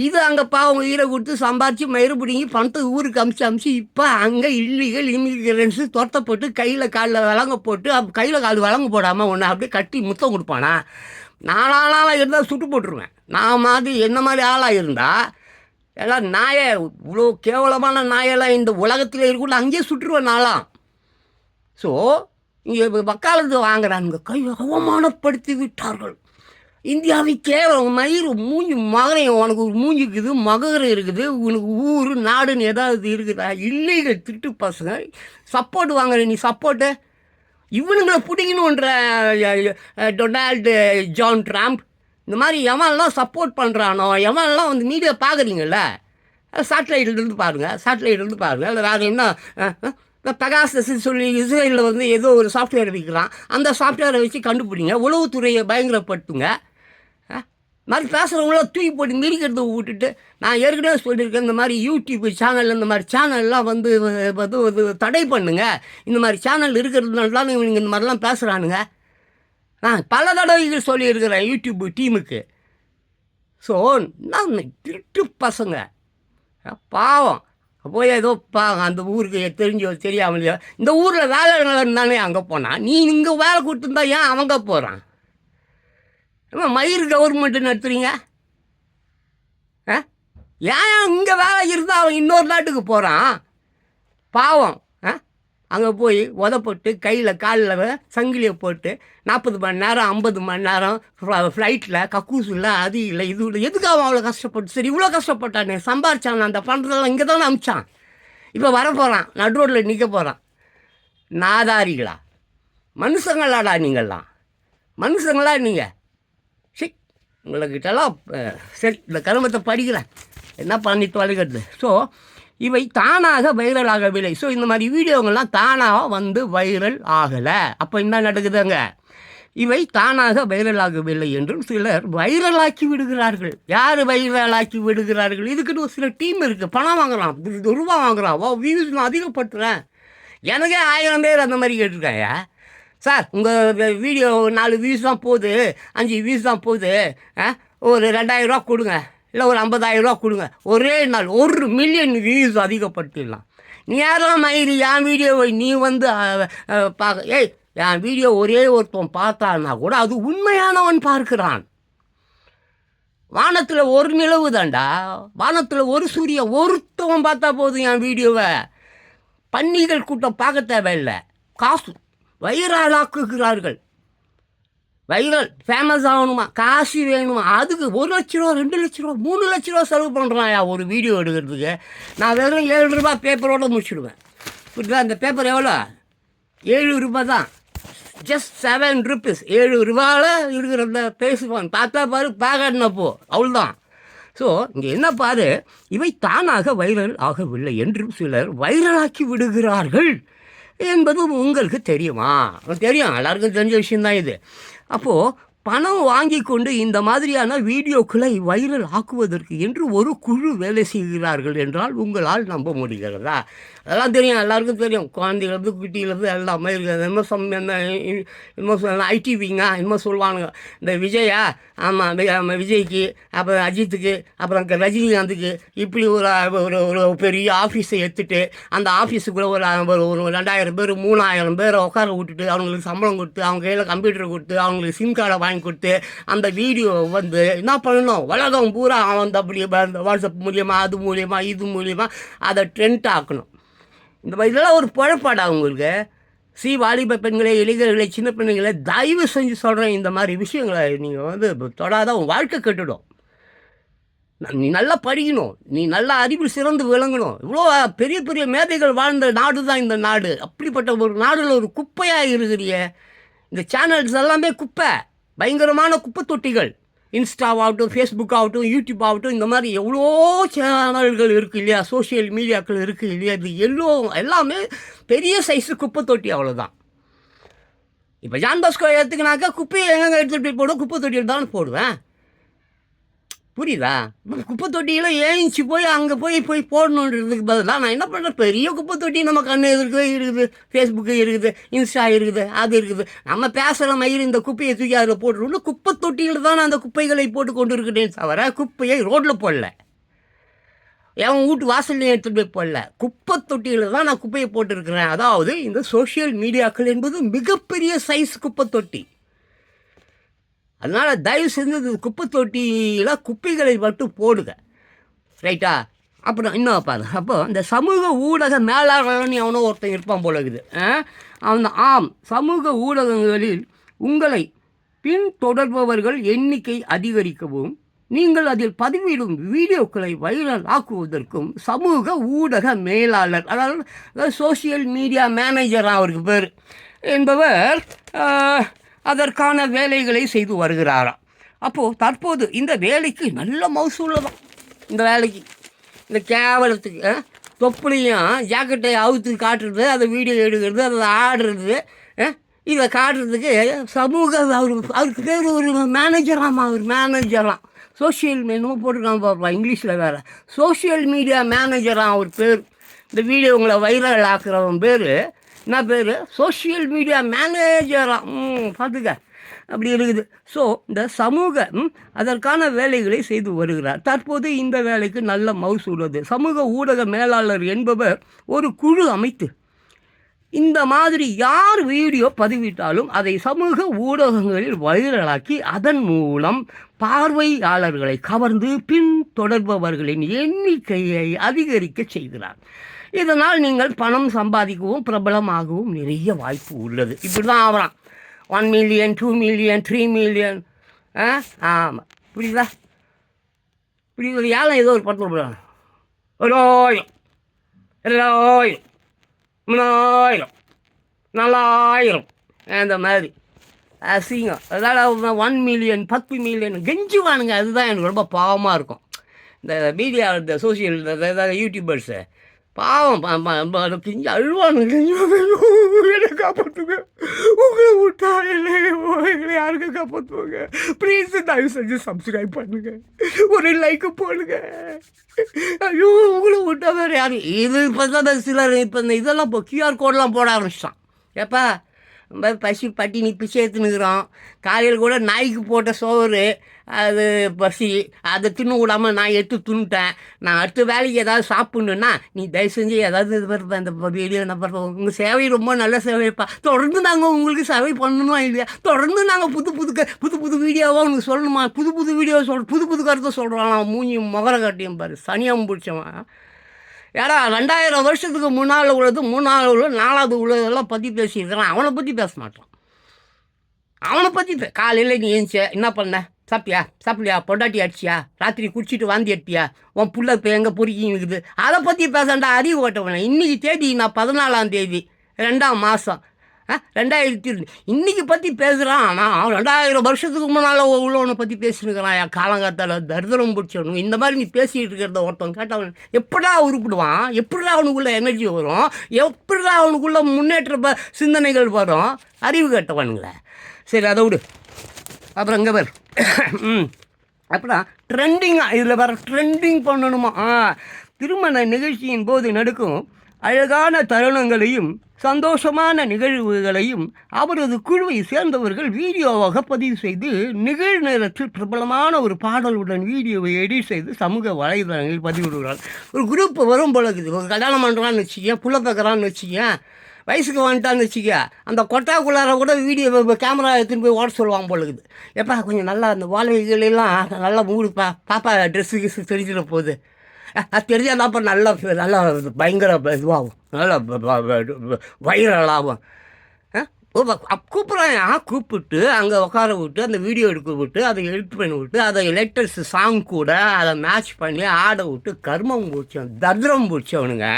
இது அங்கே பாவம் உயிரை கொடுத்து சம்பாரித்து மயிறு பிடிங்கி பணத்தை ஊருக்கு அமிச்சு இப்போ அங்கே இல்லீகல் இமிகிரன்ஸு துரத்தப்பட்டு கையில் காலில் விலங்க போட்டு கையில் கால் விலங்கு போடாமல் ஒன்று அப்படியே கட்டி முத்தம் கொடுப்பானா. நாளாக இருந்தால் சுட்டு போட்டுருவேன். நான் மாதிரி என்ன மாதிரி ஆளாக இருந்தால் எல்லாம் நாயை, இவ்வளோ கேவலமான நாயெல்லாம் இந்த உலகத்தில் இருக்குள்ள அங்கேயே சுட்டுருவேன் நாளாம். ஸோ இங்கே வக்காலத்து வாங்குறானுங்க, கை அவமானப்படுத்தி விட்டார்கள். இந்தியாவை கேவலம் மயிறு மூஞ்சி மகனை, உனக்கு ஒரு மூஞ்சிக்குது, மகரம் இருக்குது, உனக்கு ஊர் நாடுன்னு ஏதாவது இருக்குதா? இல்லீகல் திட்டு பசங்க சப்போர்ட் வாங்குற நீ சப்போர்ட்டு. இவனுங்களை பிடிக்கணுன்ற டொனால்டு ஜான் ட்ரம்ப் இந்த மாதிரி எவன்லாம் சப்போர்ட் பண்ணுறானோ, எவன்லாம் வந்து மீடியா பார்க்குறீங்கள, சேட்டலைட்லேருந்து பாருங்கள், இல்லை வேறு என்ன இப்போ பெகாசஸ் சொல்லி இஸ்ரேலில் வந்து ஏதோ ஒரு சாஃப்ட்வேர் விற்கிறான், அந்த சாஃப்ட்வேரை வச்சு கண்டுபிடிங்க, உளவுத்துறையை பயங்கரப்படுத்துங்க. மாதிரி பேசுகிறவங்கள தூக்கி போட்டு மிதிக்கிறத விட்டுட்டு, நான் ஏற்கனவே சொல்லியிருக்கேன், இந்த மாதிரி யூடியூப் சேனல் இந்த மாதிரி சேனல்லாம் வந்து தடை பண்ணுங்க. இந்த மாதிரி சேனல் இருக்கிறதுனால தான் இவங்க இந்த மாதிரிலாம் பேசுகிறானுங்க. நான் பல தடவைகள் சொல்லியிருக்கிறேன் யூடியூப் டீமுக்கு. ஸோ நான் திருட்டு பசங்க பாவம் போய் ஏதோ அந்த ஊருக்கு தெரிஞ்சோ தெரியாமலையோ இந்த ஊரில் வேலை தானே அங்கே போனான். நீ இங்கே வேலை கொடுத்துருந்தா ஏன் அவங்க போகிறான்? மயிர் கவர்மெண்ட்டு நடத்துறீங்க. ஏன் இங்கே வேலை இருந்தால் அவன் இன்னொரு நாட்டுக்கு போகிறான்? பாவம் அங்கே போய் உதப்பட்டு கையில் காலில் சங்கிலியை போட்டு 40 மணி நேரம் 50 மணி நேரம் ஃப்ளைட்டில் கக்கூஸ் இல்லை, அது இல்லை, இது இல்லை. எதுக்கு அவன் அவ்வளோ கஷ்டப்பட்டு? சரி, இவ்வளோ கஷ்டப்பட்டானே, சம்பாரிச்சான், அந்த பணத்தெல்லாம் இங்கே தானே அமிச்சான். இப்போ வர போகிறான், நடு ரோட்டில் நிற்க போகிறான். நாதாரிகளா? மனுஷங்களாடா நீங்கள்லாம்? மனுஷங்களா நீங்கள்? சரி, உங்கள்கிட்டலாம் சரி, இந்த கருமத்தை படிக்கிறேன், என்ன பண்ணிட்டு வளர்கிறது. ஸோ இவை தானாக வைரல் ஆகவில்லை. ஸோ இந்த மாதிரி வீடியோங்கள்லாம் தானாக வந்து வைரல் ஆகலை. அப்போ என்ன நடக்குதுங்க? இவை தானாக வைரல் ஆகவில்லை என்றும் சிலர் வைரலாக்கி விடுகிறார்கள். யார் வைரலாக்கி விடுகிறார்கள்? இதுக்குன்னு ஒரு சில டீம் இருக்குது, பணம் வாங்குறான், ரூபா வாங்குறான், வியூஸ் நான் அதிகப்படுத்துகிறேன். எனக்கே 1000 பேர் அந்த மாதிரி கேட்டிருக்காங்க. சார் உங்கள் வீடியோ 4 வியூஸ் தான் போகுது, 5 வியூஸ் தான் போகுது, ஒரு 2000 ரூபா கொடுங்க, இல்லை ஒரு 50,000 ரூபா கொடுங்க, ஒரே நாள் 1 மில்லியன் வியூஸ் அதிகப்படுத்திடலாம். நீ யாரெல்லாம் மயிறு என் வீடியோவை நீ வந்து பார்க்க? ஏய், என் வீடியோ ஒரே ஒருத்தன் பார்த்தான்னா கூட அது உண்மையானவன் பார்க்கிறான். வானத்தில் ஒரு நிலவு தாண்டா, வானத்தில் ஒரு சூரியன் ஒருத்தவன் பார்த்தா போதும் என் வீடியோவை. பன்னிகள் கூட்டம் பார்க்க தேவையில்லை, காசு வைரலாக்குகிறார்கள். வைரல் ஃபேமஸ் ஆகணுமா, காசு வேணுமா, அதுக்கு 1 லட்ச ரூபா 2 லட்ச ரூபா 3 லட்ச ரூபா செலவு பண்ணுறாயா ஒரு வீடியோ எடுக்கிறதுக்கு. நான் வெறும் 7 ரூபா பேப்பரோடு முடிச்சுடுவேன். புரியுதா? அந்த பேப்பர் எவ்வளோ? 7 ரூபா தான், ஜஸ்ட் 7 rupees. 7 ரூபாவில் இருக்கிறத பேசுவான், பார்த்தா பாரு, பார்க்கணுப்போ அவ்வளோதான். ஸோ இங்கே என்ன பாரு, இவை தானாக வைரல் ஆகவில்லை என்றும் சிலர் வைரலாக்கி விடுகிறார்கள் என்பது உங்களுக்கு தெரியுமா? தெரியும், எல்லாருக்கும் தெரிஞ்ச விஷயந்தான் இது. அப்போது பணம் வாங்கி கொண்டு இந்த மாதிரியான வீடியோக்களை வைரல் ஆக்குவதற்கு என்று ஒரு குழு வேலை செய்கிறார்கள் என்றால் உங்களால் நம்ப முடிகிறதா? அதெல்லாம் தெரியும், எல்லாருக்கும் தெரியும். குழந்தைலேருந்து குட்டியிலேருந்து எல்லாமே இருக்குது. இன்னும் ஐடிவிங்க இன்னும் சொல்லுவானுங்க, இந்த விஜயா, ஆமாம் விஜய்க்கு, அப்புறம் அஜித்துக்கு, அப்புறம் ரஜினிகாந்துக்கு இப்படி ஒரு பெரிய ஆஃபீஸை எடுத்துட்டு அந்த ஆஃபீஸுக்குள்ளே ஒரு 2000 பேர் 3000 பேரை உட்கார விட்டுட்டு அவங்களுக்கு சம்பளம் கொடுத்து, அவங்க கையில் கம்ப்யூட்டர் கொடுத்து, அவங்களுக்கு சிம் கார்டை வாங்கி கொடுத்து அந்த வீடியோ வந்து என்ன பண்ணணும், உலகம் பூரா வந்து அப்படி வாட்ஸ்அப் மூலியமாக, அது மூலியமாக, இது மூலியமாக அதை ட்ரெண்ட் ஆக்கணும். இந்த இதெல்லாம் ஒரு குழப்பாடா உங்களுக்கு? வாலிப பெண்களே, இளைஞர்களே, சின்ன பெண்களை தயவு செஞ்சு சொல்கிறேன், இந்த மாதிரி விஷயங்களை நீங்கள் வந்து தொடாத உன் வாழ்க்கை கெட்டுடும். நீ நல்லா படிக்கணும், நீ நல்லா அறிவு சிறந்து விளங்கணும். இவ்வளோ பெரிய பெரிய மேதைகள் வாழ்ந்த நாடு தான் இந்த நாடு. அப்படிப்பட்ட ஒரு நாடில் ஒரு குப்பையாக இருக்கிறிய இந்த சேனல்ஸ் எல்லாமே குப்பை, பயங்கரமான குப்பை தொட்டிகள். இன்ஸ்டாவாகட்டும், ஃபேஸ்புக் ஆகட்டும், யூடியூப் ஆகட்டும், இந்த மாதிரி எவ்வளோ சேனல்கள் இருக்குது இல்லையா, சோஷியல் மீடியாக்கள் இருக்குது இல்லையா, இது எல்லாமே பெரிய சைஸு குப்பை தொட்டி, அவ்வளோதான். இப்போ ஜான் பாஸ்கோ எடுத்துக்கினாக்கா குப்பையை எங்கெங்கே எடுத்துகிட்டு போய் போடுவோம், குப்பை தொட்டியில் தானே போடுவேன். புரியுதா? குப்பை தொட்டியில் ஏஞ்சி போய் அங்கே போய் போடணுன்றதுக்கு பதிலாக நான் என்ன பண்ணுறேன், பெரிய குப்பை தொட்டி நம்ம கண்ணு இருக்குது, ஃபேஸ்புக்கு இருக்குது, இன்ஸ்டா இருக்குது, அது இருக்குது. நம்ம பேசுகிற மயிர் இந்த குப்பையை தூக்கி அதில் போட்டுருவோம். குப்பை தொட்டியில் தான் நான் அந்த குப்பைகளை போட்டு கொண்டு இருக்கிறேன் தவிர குப்பையை ரோட்டில் போடல, என் வீட்டு வாசல்லையும் எடுத்துகிட்டு போய் போடல. குப்பை தொட்டியில் தான் நான் குப்பையை போட்டுருக்கிறேன். அதாவது இந்த சோஷியல் மீடியாக்கள் என்பது மிகப்பெரிய சைஸ் குப்பை தொட்டி. அதனால் தயவு செஞ்சு குப்பை தொட்டியில் குப்பைகளை மட்டும் போடுங்க, ரைட்டா? அப்புறம் இன்னும் பாரு, அப்போ இந்த சமூக ஊடக மேலாளர்னு அவனோ ஒருத்தன் இருப்பான் போல இருக்குது. ஆம், சமூக ஊடகங்களில் உங்களை பின்தொடர்பவர்கள் எண்ணிக்கை அதிகரிக்கவும் நீங்கள் அதில் பதிவிடும் வீடியோக்களை வைரல் ஆக்குவதற்கும் சமூக ஊடக மேலாளர், அதாவது சோஷியல் மீடியா மேனேஜர் அவருக்கு பேர் என்பவர் அதற்கான வேலைகளை செய்து வருகிறாராம். அப்போது தற்போது இந்த வேலைக்கு நல்ல மவுசூல் தான். இந்த வேலைக்கு, இந்த கேவலத்துக்கு தொப்புளையும் ஜாக்கெட்டை அவுத்து காட்டுறது, அதை வீடியோ எடுக்கிறது, அதை ஆடுறது, இதை காட்டுறதுக்கு அவருக்கு பேர் ஒரு மேனேஜராமா, அவர் மேனேஜராம். சோஷியல் என்னமோ போட்டிருக்கான் பாப்பா இங்கிலீஷில் வேறு. சோஷியல் மீடியா மேனேஜராக அவர் பேர். இந்த வீடியோ உங்களை வைரல் ஆக்குறவன் பேர் என்ன பேர்? சோஷியல் மீடியா மேனேஜராக. பார்த்துக்க, அப்படி இருக்குது. ஸோ இந்த சமூகம் அதற்கான வேலைகளை செய்து வருகிறார். தற்போது இந்த வேலைக்கு நல்ல மவுசு உள்ளது. சமூக ஊடக மேலாளர் என்பவர் ஒரு குழு அமைத்து இந்த மாதிரி யார் வீடியோ பதிவிட்டாலும் அதை சமூக ஊடகங்களில் வைரலாக்கி அதன் மூலம் பார்வையாளர்களை கவர்ந்து பின்தொடர்பவர்களின் எண்ணிக்கையை அதிகரிக்க செய்கிறார். இதனால் நீங்கள் பணம் சம்பாதிக்கவும் பிரபலமாகவும் நிறைய வாய்ப்பு உள்ளது. இப்படி தான் ஆகலாம். 1 மில்லியன் 2 மில்லியன் 3 மில்லியன். ஆமாம், புரியுதா? புரியுது. ஏழை ஏதோ ஒரு படத்தில் போடுறாங்க, 1000 2000 3000 4000 அந்த மாதிரி அசிங்கம். அதாவது 1 மில்லியன் 10 மில்லியன் கெஞ்சுவானுங்க. அதுதான் எனக்கு ரொம்ப பாவமாக இருக்கும். இந்த மீடியா, இந்த சோசியல், ஏதாவது யூடியூபர்ஸு பாவம் கிஞ்சி அழுவானுங்க. என்னை காப்பாற்றுங்க, உங்களை விட்டா எங்களை யாருக்கு காப்பாற்றுவாங்க? ப்ளீஸ் தயவு செஞ்சு சப்ஸ்கிரைப் பண்ணுங்க, ஒரு லைக்கு போடுங்க. ஐயோ, உங்களை விட்டா வேறு யாரு? இது இப்போ தான் சிலர் இப்போ இந்த இதெல்லாம் இப்போ கியூஆர் கோடெலாம் போட ஆரம்பிச்சிட்டான். ஏப்பா நம்ம பசி பட்டினி பிச்சை எடுத்துனுக்குறோம். காலையில் கூட நாய்க்கு போட்ட சோறு, அது பசி, அதை தின்னு விடாமல் நான் எடுத்து தின்னுட்டேன். நான் அடுத்த வேலைக்கு ஏதாவது சாப்பிட்ணுன்னா நீ தயவு செஞ்சு ஏதாவது இது பண்ணுறேன், இந்த வீடியோ என்ன பண்ணுறோம். உங்கள் சேவை ரொம்ப நல்ல சேவைப்பா. தொடர்ந்து நாங்கள் உங்களுக்கு சேவை பண்ணணுமா இல்லையா? தொடர்ந்து நாங்கள் புது புது வீடியோவாக உங்களுக்கு சொல்லணுமா? புது வீடியோ புது கருத்தை சொல்கிறான். நான் மூஞ்சி முகர கட்டியும் பாரு, சனியாக பிடிச்சவன். ஏடா 2000 வருஷத்துக்கு முன்னால் உள்ளது, 3வது உள்ளது, 4வது உள்ளதெல்லாம் பற்றி பேசியிருக்கிறான். அவனை பற்றி பேச மாட்டான். அவனை பற்றி காலையில் நீ ஏஞ்சி என்ன பண்ண? சாப்பிட்டியா? பொண்டாட்டி அடிச்சியா? ராத்திரி குடிச்சிட்டு வாந்தி அடிப்பியா? உன் புள்ள இப்போ எங்கே பொறுக்கி இருக்குது? அதை பற்றி பேசண்டா, அறிவு ஓட்டவன. இன்றைக்கி தேதி நான் 14ஆம் தேதி 2ஆம் மாதம் 2020. இன்றைக்கி பற்றி பேசுகிறான். ஆனால் 2000 வருஷத்துக்கு முன்னால் உள்ளவனை பற்றி பேசினுக்கிறான். என் காலங்காத்தால் தரித்திரம் பிடிச்சவனு. இந்த மாதிரி நீ பேசிகிட்டு இருக்கிறத ஒருத்தன் கேட்டவன் எப்படா உருப்பிடுவான்? எப்படா அவனுக்குள்ளே எனர்ஜி வரும்? எப்படா அவனுக்குள்ளே முன்னேற்ற சிந்தனைகள் வரும்? அறிவு கேட்டவனுங்களே. சரி, அதை விடு. அப்புறம் இங்கே பேர் அப்புறம் ட்ரெண்டிங்காக இதில் வேறு ட்ரெண்டிங் பண்ணணுமா? திருமண நிகழ்ச்சியின் போது நடக்கும் அழகான தருணங்களையும் சந்தோஷமான நிகழ்வுகளையும் அவரது குழுவை சேர்ந்தவர்கள் வீடியோவாக பதிவு செய்து நிகழ்நேரத்தில் பிரபலமான ஒரு பாடலுடன் வீடியோவை எடிட் செய்து சமூக வலைதளங்களில் பதிவிடுகிறார். ஒரு குரூப் வரும் போல இருக்குது. ஒரு கல்யாணம் பண்ணுறான்னு வச்சுக்க, புள்ள பார்க்குறான்னு வச்சுக்க, வயசுக்கு வந்துட்டான்னு வச்சுக்க, அந்த கொட்டாக்குள்ளார கூட வீடியோ கேமரா எடுத்துன்னு போய் ஓட சொல்லுவாங்க போல இருக்குது. எப்பா கொஞ்சம் நல்லா அந்த வாழைகளெல்லாம் நல்லா மூடுப்பா, பாப்பா ட்ரெஸ்ஸுக்கு தெரிஞ்சிட போகுது. அது தெரிஞ்சாதான்ப்பா நல்லா பயங்கர இதுவாகும், நல்லா வைரலாகும். கூப்பிட்டு அங்கே உட்கார விட்டு அந்த வீடியோ எடுக்க விட்டு அதை எடிட் பண்ணி விட்டு அதை லேட்டஸ்ட் சாங் கூட அதை மேட்ச் பண்ணி ஆட விட்டு கர்மம் பிடிச்சவன், தத்ரம் பிடிச்சவனுங்க.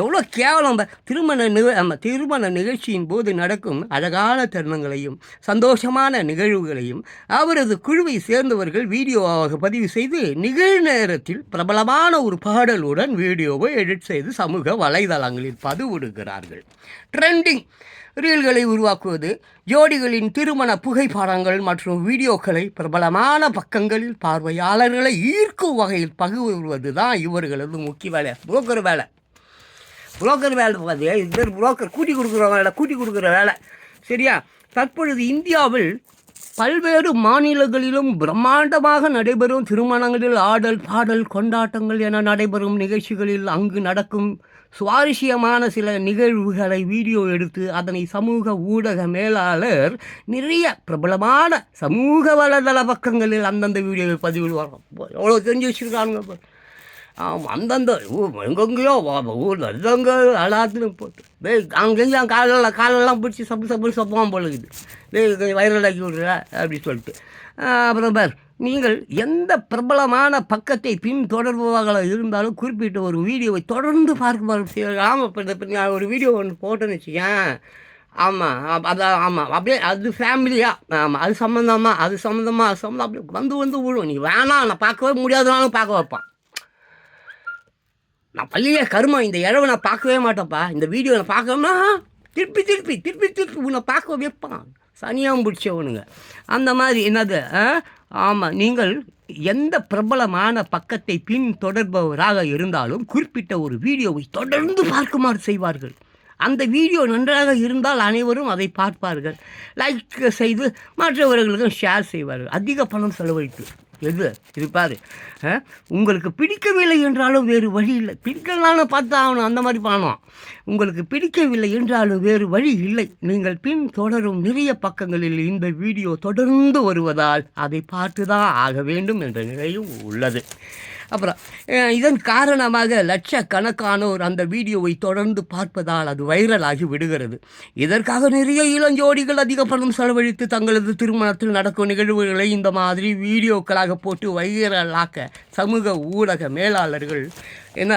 எவ்வளோ கேவலம்! திருமண நிகழ்ச்சியின் போது நடக்கும் அழகான தருணங்களையும் சந்தோஷமான நிகழ்வுகளையும் அவரது குழுவை சேர்ந்தவர்கள் வீடியோவாக பதிவு செய்து நிகழ்நேரத்தில் பிரபலமான ஒரு பாடலுடன் வீடியோவை எடிட் செய்து சமூக வலைதளங்களில் பதிவிடுகிறார்கள். ட்ரெண்டிங் ரீல்களை உருவாக்குவது, ஜோடிகளின் திருமண புகைப்படங்கள் மற்றும் வீடியோக்களை பிரபலமான பக்கங்களில் பார்வையாளர்களை ஈர்க்கும் வகையில் பகிர்வது தான் இவர்களது முக்கிய வேலை. புரோக்கர் வேலை பார்த்தியா? இது புரோக்கர் கூட்டி கொடுக்குற வேலை. சரியா? தற்பொழுது இந்தியாவில் பல்வேறு மாநிலங்களிலும் பிரம்மாண்டமாக நடைபெறும் திருமணங்களில் ஆடல் பாடல் கொண்டாட்டங்கள் என நடைபெறும் நிகழ்ச்சிகளில் அங்கு நடக்கும் சுவாரஸ்யமான சில நிகழ்வுகளை வீடியோ எடுத்து அதனை சமூக ஊடக மேலாளர் நிறைய பிரபலமான சமூக வலைதள பக்கங்களில் அந்தந்த வீடியோவை பதிவிடுவாங்க. எவ்வளோ தெரிஞ்சு வச்சுருக்காங்க. அந்தந்த எங்கெங்கேயோ ஊரில் எந்தெங்க எல்லாத்துலையும் போட்டு அங்கேருந்து காலெல்லாம் பிடிச்சி சப்புவான் போலுக்குது. கொஞ்சம் வைரலாக்கி விடுற அப்படின்னு சொல்லிட்டு. அப்புறம் பார், நீங்கள் எந்த பிரபலமான பக்கத்தை பின்தொடர்பவர்களாக இருந்தாலும் குறிப்பிட்ட ஒரு வீடியோவை தொடர்ந்து பார்க்க. ஆமாம், இப்போ ஒரு வீடியோ ஒன்று போட்டேன்னு வச்சுக்கேன். ஆமாம், அப்படியே அது ஃபேமிலியாக, ஆமாம், அது சம்மந்தமாக அப்படியே வந்து விழும். நீ வேணாம், நான் பார்க்கவே முடியாதுனாலும் பார்க்க வைப்பான். நான் பள்ளியே கருமம், இந்த இழவை நான் பார்க்கவே மாட்டேன்ப்பா, இந்த வீடியோ நான் பார்க்கணும்னா திருப்பி திருப்பி திருப்பி திருப்பி உன்னை பார்க்க வைப்பான், சனியாகவும் பிடிச்சவனுங்க அந்த மாதிரி. என்னது? ஆமாம், நீங்கள் எந்த பிரபலமான பக்கத்தை பின் தொடர்பவராக இருந்தாலும் குறிப்பிட்ட ஒரு வீடியோவை தொடர்ந்து பார்க்குமாறு செய்வார்கள். அந்த வீடியோ நன்றாக இருந்தால் அனைவரும் அதை பார்ப்பார்கள், லைக் செய்து மற்றவர்களுக்கும் ஷேர் செய்வார்கள், அதிக பணம் செலவழித்து. எது இது பாரு, உங்களுக்கு பிடிக்கவில்லை என்றாலும் வேறு வழி இல்லை, பிடிக்கலான்னு பார்த்தா ஆகணும், அந்த மாதிரி பண்ணணும். உங்களுக்கு பிடிக்கவில்லை என்றாலும் வேறு வழி இல்லை, நீங்கள் பின் தொடரும் நிறைய பக்கங்களில் இந்த வீடியோ தொடர்ந்து வருவதால் அதை பார்த்து தான் ஆக வேண்டும் என்ற நிலையும் உள்ளது. அப்புறம் இதன் காரணமாக லட்சக்கணக்கானோர் அந்த வீடியோவை தொடர்ந்து பார்ப்பதால் அது வைரலாகி விடுகிறது. இதற்காக நிறைய இளஞ்சோடிகள் அதிக பணம் செலவழித்து தங்களது திருமணத்தில் நடக்கும் நிகழ்வுகளை இந்த மாதிரி வீடியோக்களாக போட்டு வைரலாக்க சமூக ஊடக மேலாளர்கள் என்ன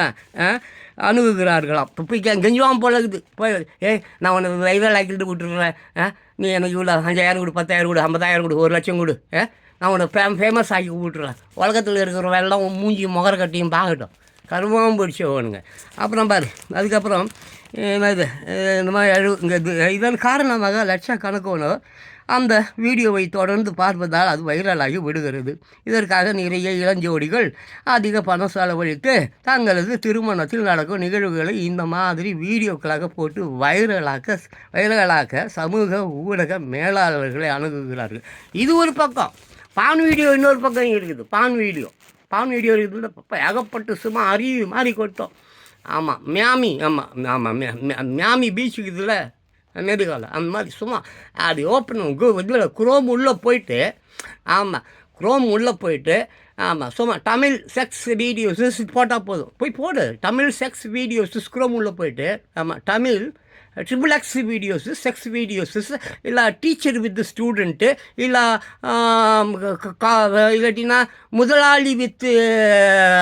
அணுகுகிறார்களாம். போய் கெஞ்சுவான் போல இருக்குது, போய் நான் உனக்கு வைரலாக்கிட்டு விட்டுருறேன், நீ எனக்கு இவ்வளோ 5000 கொடு, 10,000 கொடு, 50,000 கொடு, 1,00,000 கொடு, நான் உன்னை ஃபேமஸ் ஆக்கி விட்டுறேன், உலகத்தில் இருக்கிறவெல்லாம் மூஞ்சி முகர கட்டியும் பார்க்கட்டும், கருமாவும் பிடிச்சவனுங்க. அப்புறம் பாரு, அதுக்கப்புறம் என்னது இந்த மாதிரி இங்கே இதன் காரணமாக லட்சக்கணக்கானோர் அந்த வீடியோவை தொடர்ந்து பார்ப்பதால் அது வைரலாகி விடுகிறது. இதற்காக நிறைய இளஞ்சோடிகள் அதிக பணம் செலவழித்து தங்களது திருமணத்தில் நடக்கும் நிகழ்வுகளை இந்த மாதிரி வீடியோக்களாக போட்டு வைரலாக்க சமூக ஊடக மேலாளர்களை அணுகுகிறார்கள். இது ஒரு பக்கம். பான் வீடியோ இன்னொரு பக்கம் இருக்குது. பான் வீடியோ இருக்குது, ஏகப்பட்டு சும்மா அருவி மாதிரி கொட்டும். ஆமாம், மியாமி பீச்சுக்கு இதில் அமெரிக்காவில் அந்த மாதிரி சும்மா அது ஓப்பன் இதில் குரோம் உள்ளே போயிட்டு, குரோம் உள்ளே போயிட்டு, சும்மா தமிழ் செக்ஸ் வீடியோஸ் போட்டால் போதும், போடு தமிழ் செக்ஸ் வீடியோஸ் குரோம் உள்ளே போயிட்டு, Tamil XXX videos, sex videos, இல்லை டீச்சர் வித் ஸ்டூடெண்ட்டு, இல்லை இல்லாட்டினா முதலாளி வித்து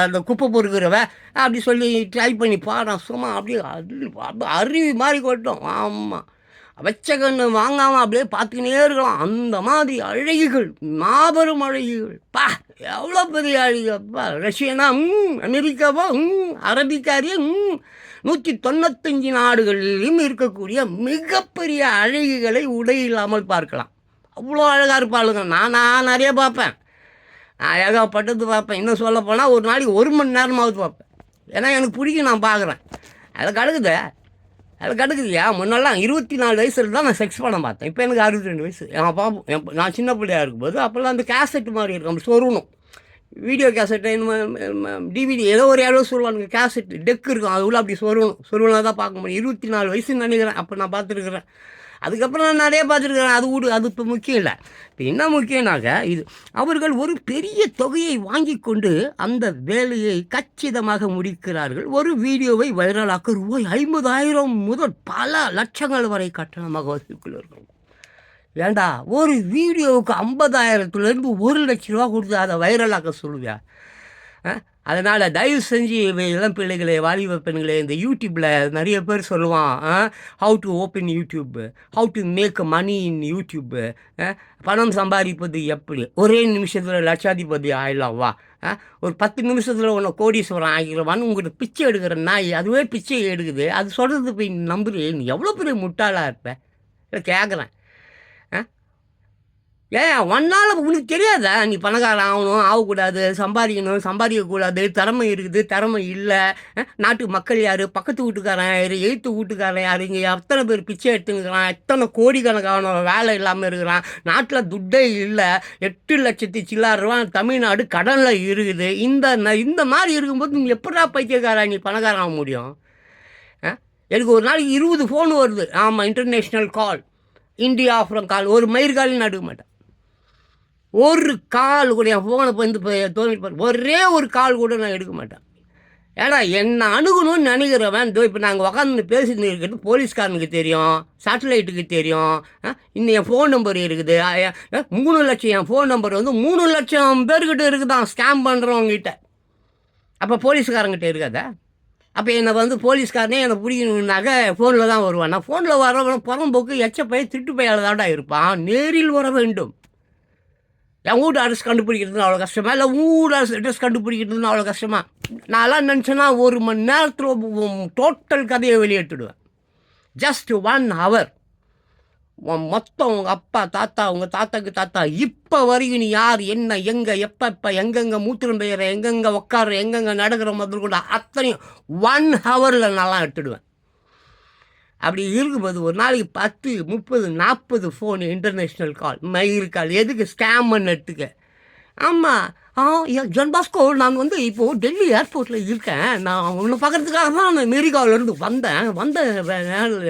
அந்த குப்பை பொறுக்கிறவ அப்படி சொல்லி ட்ரை பண்ணி பாடுறான். சும்மா அப்படியே அருவி மாதிரி கொட்டும். ஆமாம், வச்ச கண்ணு வாங்காமல் அப்படியே பார்த்துக்கினே இருக்கலாம். அந்த மாதிரி அழகிகள், மாபெரும் அழகிகள். எவ்வளோ பெரிய அழகிப்பா. ரஷ்யனா, அமெரிக்காவா, அரபிக்காரியா, 195 நாடுகளிலும் இருக்கக்கூடிய மிகப்பெரிய அழகிகளை உடை இல்லாமல் பார்க்கலாம். அவ்வளோ அழகாக இருப்பாளுங்க. நான் நிறைய பார்ப்பேன், நான் ஏகப்பட்டது பார்ப்பேன். இன்னும் சொல்ல போனால் ஒரு நாளைக்கு 1 மணி நேரமாவது பார்ப்பேன். ஏன்னா எனக்கு பிடிக்கும், நான் பார்க்குறேன். அதில் கடுக்குதுயா. முன்னெல்லாம் 24 வயசில் தான் நான் செக்ஸ் படம் பார்த்தேன். இப்போ எனக்கு 62 வயசு. நான் சின்ன பிள்ளையாக இருக்கும்போது அப்போல்லாம் அந்த கேசட் மாதிரி இருக்கும், அப்படி சொருணும், வீடியோ கேசட்டு, டிவிடி ஏதோ ஒரு அளவு சொல்லுவானுங்க, கேசட்டு டெக் இருக்கும், அது உள்ள அப்படி சொருவனா தான் பார்க்க முடியும். 24 வயசுன்னு நினைக்கிறேன் அப்போ நான் பார்த்துருக்குறேன். அதுக்கப்புறம் நான் நிறைய பார்த்துருக்குறேன். அது இப்போ முக்கியம் இல்லை. இப்போ என்ன முக்கியம்னாக்க, இது அவர்கள் ஒரு பெரிய தொகையை வாங்கி கொண்டு அந்த வேலையை கச்சிதமாக முடிக்கிறார்கள். ஒரு வீடியோவை வைரலாக்க ரூபாய் 50,000 முதல் பல லட்சங்கள் வரை கட்டணமாக வசூலிக்கிறார்கள். ஏண்டா, ஒரு வீடியோவுக்கு 50,000லேருந்து 1,00,000 ரூபா கொடுத்து அதை வைரலாக்க சொல்லுவியா? அதனால் தயவு செஞ்சு இளம் பிள்ளைகளே, வாலிப பெண்களே, இந்த யூடியூப்பில் நிறைய பேர் சொல்லுவான், how to open YouTube, how to make money in YouTube, பணம் சம்பாதிப்பது எப்படி, ஒரே நிமிஷத்தில் லட்சாதிபதி ஆயிடலாம் வா, ஒரு 10 நிமிஷத்தில் உன்னை கோடீஸ்வரம் ஆகிடுவான்னு உங்கள்கிட்ட பிச்சை எடுக்கிற நாய் அதுவே பிச்சை எடுக்குது. அது சொல்கிறது போய் நம்புறேன். நீ எவ்வளோ பெரிய முட்டாளாக இருப்ப? கேட்குறேன். ஒன்றால் உனக்கு தெரியாதா நீ பணக்காரன் ஆகணும், ஆகக்கூடாது, சம்பாதிக்கக்கூடாது, திறமை இருக்குது, திறமை இல்லை, நாட்டு மக்கள் யார், பக்கத்து வீட்டுக்காரன் யார், எழுத்து வீட்டுக்காரன் யார், இங்கே எத்தனை பேர் பிச்சை எடுத்துக்கிறான், எத்தனை கோடிக்கணக்கான வேலை இல்லாமல் இருக்கிறான், நாட்டில் துட்டே இல்லை, 8 லட்சத்தி சில்லாயிரம் ரூபா தமிழ்நாடு கடனில் இருக்குது. இந்த மாதிரி இருக்கும்போது நீ எப்படா பைத்தியக்காரன் நீ பணக்காரன் ஆக முடியும்? எனக்கு ஒரு நாளைக்கு 20 ஃபோன் வருது. இன்டர்நேஷ்னல் கால், இந்தியா அப்புறம் கால், ஒரு மயிர்காலின்னு நடுக்க மாட்டேன். ஒரு கால் கூட என் ஃபோனை வந்து ஒரே ஒரு கால் கூட நான் எடுக்க மாட்டேன். ஏன்னா என்னை அணுகணும்னு நினைக்கிறவன் இப்போ நாங்கள் உக்காந்து பேசிட்டு இருக்கிறது போலீஸ்காரனுக்கு தெரியும், சேட்டலைட்டுக்கு தெரியும், இன்னும் என் ஃபோன் நம்பர் இருக்குது. 3 லட்சம் என் ஃபோன் நம்பர் வந்து 3 லட்சம் பேர்கிட்ட இருக்குதான் ஸ்கேம் பண்ணுறவங்ககிட்ட. அப்போ போலீஸ்காரங்கிட்ட இருக்காதா? அப்போ என்னை வந்து போலீஸ்காரனே என்னை பிடிக்கணுன்னாக்க ஃபோனில் தான் வருவான். நான் ஃபோனில் வரவன் புறம்போக்கு எச்சப்பைய திருட்டு பையால் தாண்டா இருப்பான். நேரில் வர வேண்டும். என் வீட்டு அட்ரஸ் கண்டுபிடிக்கிறதுன்னு அவ்வளோ கஷ்டமா இல்லை, ஊர் அட்ரஸ் கண்டுபிடிக்கிறதுன்னு அவ்வளோ கஷ்டமா? நான்லாம் நினச்சேன்னா 1 மணி நேரத்தில் டோட்டல் கதையை வெளியேற்றிடுவேன். ஜஸ்ட் 1 ஹவர் மொத்தம் உங்கள் அப்பா தாத்தா உங்கள் தாத்தாக்கு தாத்தா இப்போ வரைக்கும் நீ யார் என்ன எங்கே எப்போ எங்கெங்கே மூத்திரம் பெய்கிற எங்கெங்கே உட்கார எங்கெங்கே நடக்கிற முதல் கூட அத்தனையும் 1 ஹவரில் நல்லா எடுத்துடுவேன். அப்படி இருக்கும்போது ஒரு நாளைக்கு 10 30 40 ஃபோனு இன்டர்நேஷ்னல் கால் மயில் கால். எதுக்கு? ஸ்கேம் பண்ணதுக்கு. ஆமாம். ஜான் பாஸ்கோ, நான் வந்து இப்போது டெல்லி ஏர்போர்ட்டில் இருக்கேன். நான் உன்னை பார்க்குறதுக்காக தான் நான் அமெரிக்காவிலேருந்து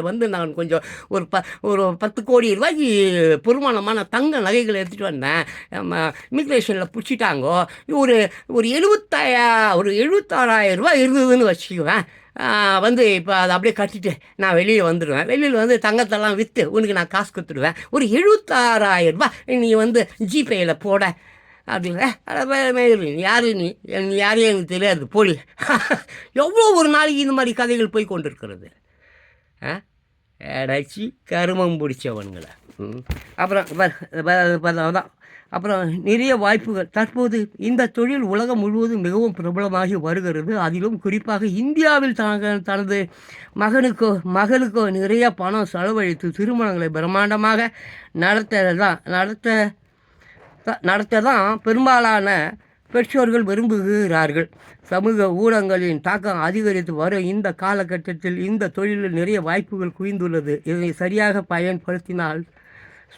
வந்து நான் கொஞ்சம் ஒரு 10 கோடி ரூபாய்க்கு பெருமானமான தங்க நகைகளை எடுத்துகிட்டு வந்தேன். இமிக்ரேஷனில் பிடிச்சிட்டாங்கோ. ஒரு 76,000 ரூபாய் இருந்ததுன்னு வச்சுக்குவேன். இப்போ அதை அப்படியே கட்டிட்டு நான் வெளியே வந்துடுவேன். வெளியில் வந்து தங்கத்தெல்லாம் விற்று உனக்கு நான் காசு கொடுத்துடுவேன். ஒரு 76,000 ரூபாய் நீ வந்து ஜிபேயில் போட அப்படிங்க. யார் நீ யாரையும் எனக்கு தெரியாது போலி. எவ்வளோ ஒரு நாளைக்கு இந்த மாதிரி கதைகள் போய் கொண்டிருக்கிறது. ஏடாச்சி கருமம் பிடிச்சவன்களை. அப்புறம் தான் அப்புறம் நிறைய வாய்ப்புகள். தற்போது இந்த தொழில் உலகம் முழுவதும் மிகவும் பிரபலமாகி வருகிறது. அதிலும் குறிப்பாக இந்தியாவில் தனது மகளுக்கோ நிறைய பணம் செலவழித்து திருமணங்களை பிரம்மாண்டமாக நடத்த தான் பெரும்பாலான பெற்றோர்கள் விரும்புகிறார்கள். சமூக ஊடகங்களின் தாக்கம் அதிகரித்து வரும் இந்த காலகட்டத்தில் இந்த தொழிலில் நிறைய வாய்ப்புகள் குவிந்துள்ளது. இதனை சரியாக பயன்படுத்தினால்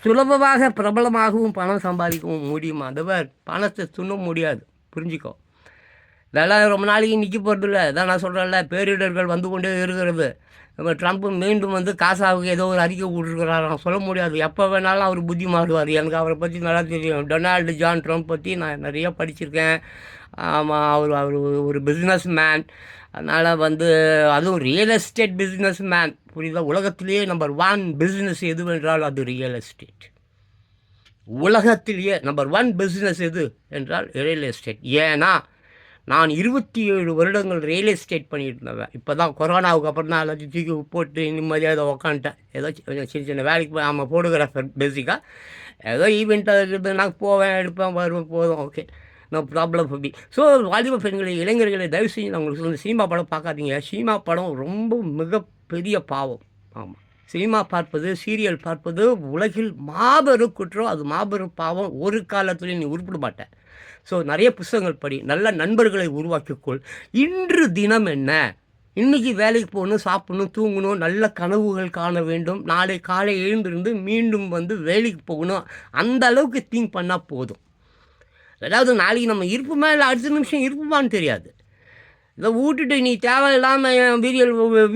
சுலபமாக பிரபலமாகவும் பணம் சம்பாதிக்கவும் முடியுமா? அதுவர் பணத்தை துண்ண முடியாது, புரிஞ்சுக்கோ. இதெல்லாம் ரொம்ப நாளைக்கு நிற்க போகிறதில்ல. இதான் நான் சொல்கிறேன்ல, பேரிடர்கள் வந்து கொண்டே இருக்கிறது. நம்ம ட்ரம்ப்பு மீண்டும் வந்து காசாவுக்கு ஏதோ ஒரு அறிக்கை விட்டுருக்கிறார். நான் சொல்ல முடியாது, எப்போ வேணாலும் அவர் புத்தி மாறுவார். எனக்கு அவரை பற்றி நல்லா தெரியும். டொனால்டு ஜான் ட்ரம்ப் பற்றி நான் நிறைய படிச்சிருக்கேன். ஆமாம், அவர் ஒரு பிஸ்னஸ் மேன். அதனால் வந்து அதுவும் ரியல் எஸ்டேட் பிஸ்னஸ் மேன், புரியுதா? உலகத்திலேயே நம்பர் 1 பிஸ்னஸ் எதுவென்றால் அது ரியல் எஸ்டேட். உலகத்திலேயே நம்பர் 1 பிஸ்னஸ் எது என்றால் ரியல் எஸ்டேட். ஏன்னா நான் 27 வருடங்கள் ரியல் எஸ்டேட் பண்ணிட்டு இருந்தேன். இப்போ தான் கொரோனாவுக்கு அப்புறம் தான் எல்லாத்தையும் தூக்கி போட்டு நிம்மதியாக அதை உக்காந்துட்டேன். ஏதோ சின்ன வேலைக்கு போய் ஆமாம் ஃபோட்டோகிராஃபர் பேசிக்காக ஏதோ ஈவெண்ட்டாக இருக்குது. நான் போவேன், எடுப்பேன், வருவேன், போதும், ஓகே, நோ ப்ராப்ளம் ஃபர் மீ. ஸோ வாலிப பெண்களை, இளைஞர்களை தயவு செஞ்சு நான் உங்களுக்கு சொல்லுங்கள், சினிமா படம் பார்க்காதீங்க. சினிமா படம் ரொம்ப மிகப்பெரிய பாவம். ஆமாம், சினிமா பார்ப்பது, சீரியல் பார்ப்பது உலகில் மாபெரும் குற்றம். அது மாபெரும் பாவம். ஒரு காலத்துலேயும் நீ உருப்பிட மாட்டேன். ஸோ நிறைய புத்தகங்கள் படி, நல்ல நண்பர்களை உருவாக்கிக்கொள். இன்று தினம் என்ன? இன்றைக்கி வேலைக்கு போகணும், சாப்பிடணும், தூங்கணும், நல்ல கனவுகள் காண வேண்டும். நாளை காலை எழுந்திருந்து மீண்டும் வந்து வேலைக்கு போகணும். அந்த அளவுக்கு திங்க் பண்ணால் போதும். அதாவது நாளைக்கு நம்ம இருப்போமா இல்லை அடுத்த நிமிஷம் இருப்போமான்னு தெரியாது. இதை விட்டுட்டு நீ தேவையில்லாமல்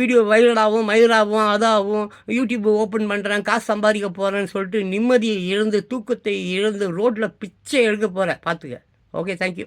வீடியோ வைரலாகவும் அதாகவும் யூடியூப் ஓப்பன் பண்ணுறேன், காசு சம்பாதிக்க போகிறேன்னு சொல்லிட்டு நிம்மதியை இழந்து, தூக்கத்தை இழந்து ரோட்டில் பிச்சை எடுக்க போகிறேன். பார்த்துக்க. Okay, thank you.